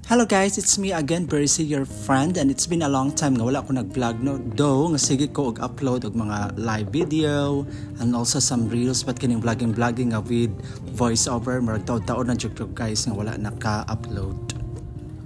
Hello guys, it's me again, Bercy, your friend, and it's been a long time nga wala ako nag-vlog no. Though nga sige ko og upload og mga live video and also some reels but kining vlogging nga with voiceover marag taon-taon na jud guys nga wala naka-upload.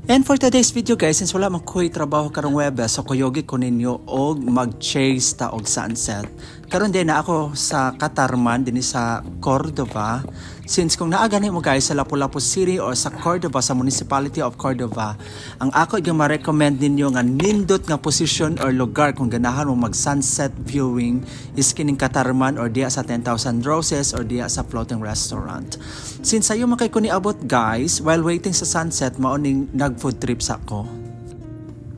And for today's video guys, since wala man ko'y trabaho karong Webes, so kuyogi ko ninyo og mag-chase ta og sunset. Karon din na ako sa Catarman din sa Cordova. Since kung naagani mo guys sa Lapu-Lapu City or sa Cordova, sa Municipality of Cordova, ang ako yung ma-recommend ninyo nga nindot nga position or lugar kung ganahan mo mag-sunset viewing is kining Catarman or diya sa 10,000 Roses or diya sa Floating Restaurant. Since ayo makay ko niabot guys, while waiting sa sunset, maoning nag-food trips ako.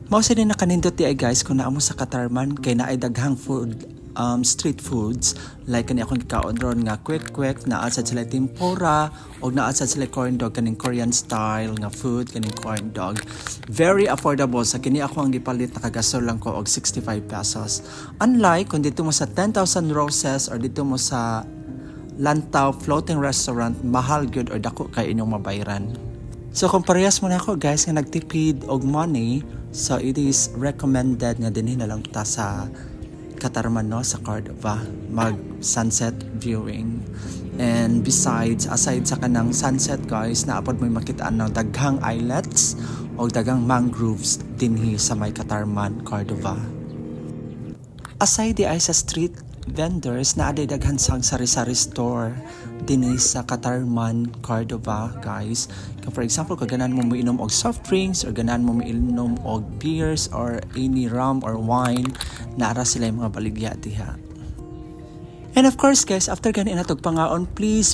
Mao sa din nakanindot di ay guys kung naamo sa Catarman kay naay daghang food street foods like kani akong gikaon ron nga quick naa sad sila tempura o naa sad sila corn dog kaning Korean style nga food kaning corn dog, very affordable. Sa kini ako ang gipalit nakagasol lang ko og 65 pesos, unlike kung dito mo sa 10,000 Roses or dito mo sa Lantau Floating Restaurant, mahal gyud or dako kay inyong mabayran. So kung parehas mo na ako guys nga nagtipid og money, so it is recommended nga dinhi na lang ta sa Catarman no, sa Cordova mag sunset viewing. And besides, aside sa kanang sunset guys, naapod mo makitaan ng daghang islets o daghang mangroves dinhi sa may Catarman, Cordova. Aside di ay sa street vendors, na aday daghan sang sari-sari store dinhi sa Catarman, Cordova guys. For example, kung ganahan mo miinom og soft drinks or ganahan mo miinom og beers or any rum or wine, naara sila yung mga baligya diha. And of course guys, after ganin natog pangaon, please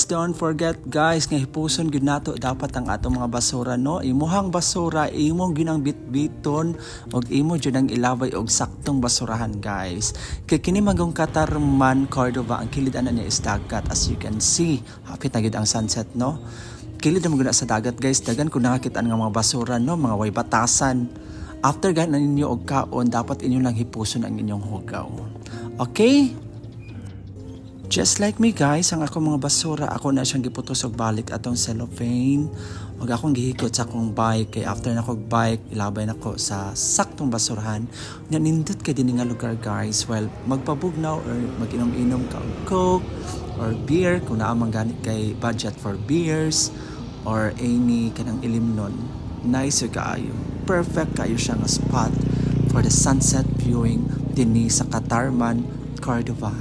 don't forget guys nga hipuson gyud nato dapat ang atong mga basura no. Imuhang basura imong ginang bitbiton og imo jud ang ilabay og saktong basurahan guys. Kay kini magong Catarman, Cordova, ang kilid ana niya is dagat, as you can see. Hapit na gyud ang sunset no. Kilid na maguna sa dagat guys, dagan kung nakakita nga mga basura no, mga way batasan. After ganin ninyo og kaon, dapat inyo lang hipuson ang inyong hugaw. Okay? Just like me guys, ang akong mga basura, ako na siyang giputos og balik atong cellophane. Og akong gihikot sa akong bike, kay after na kong bike, ilabay na ko sa saktong basurahan. Nanindot ka din nga lugar guys, while magpabugnaw or mag-inom-inom ka og coke or beer, kung naamang ganit kay budget for beers or any kanang ilimnon. Nice yung kaayo. Perfect kayo siya nga spot for the sunset viewing dinhi sa Catarman, Cordova.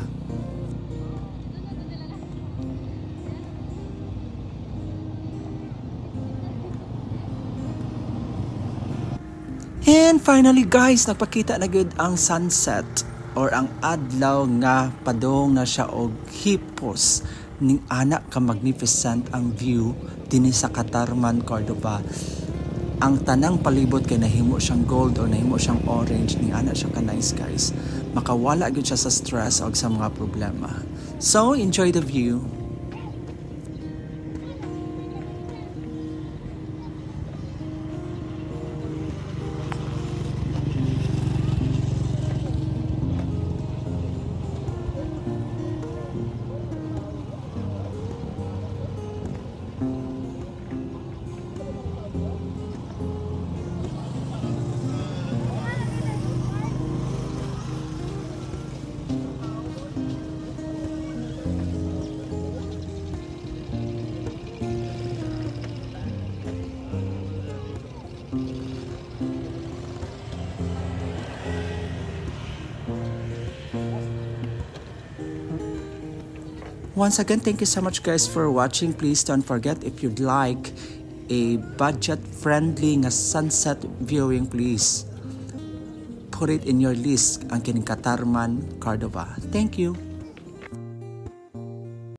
And finally guys, nagpakita na gyud ang sunset or ang adlaw nga padong na siya og hipos ning anak ka magnificent ang view dinhi sa Catarman, Cordova. Ang tanang palibot kay nahimo siyang gold or nahimo siyang orange, ning ana siya ka nice guys. Makawala gyud siya sa stress o sa mga problema. So enjoy the view. Once again, thank you so much guys for watching. Please don't forget, if you'd like a budget-friendly nga sunset viewing, please put it in your list ang kining Catarman, Cordova. Thank you.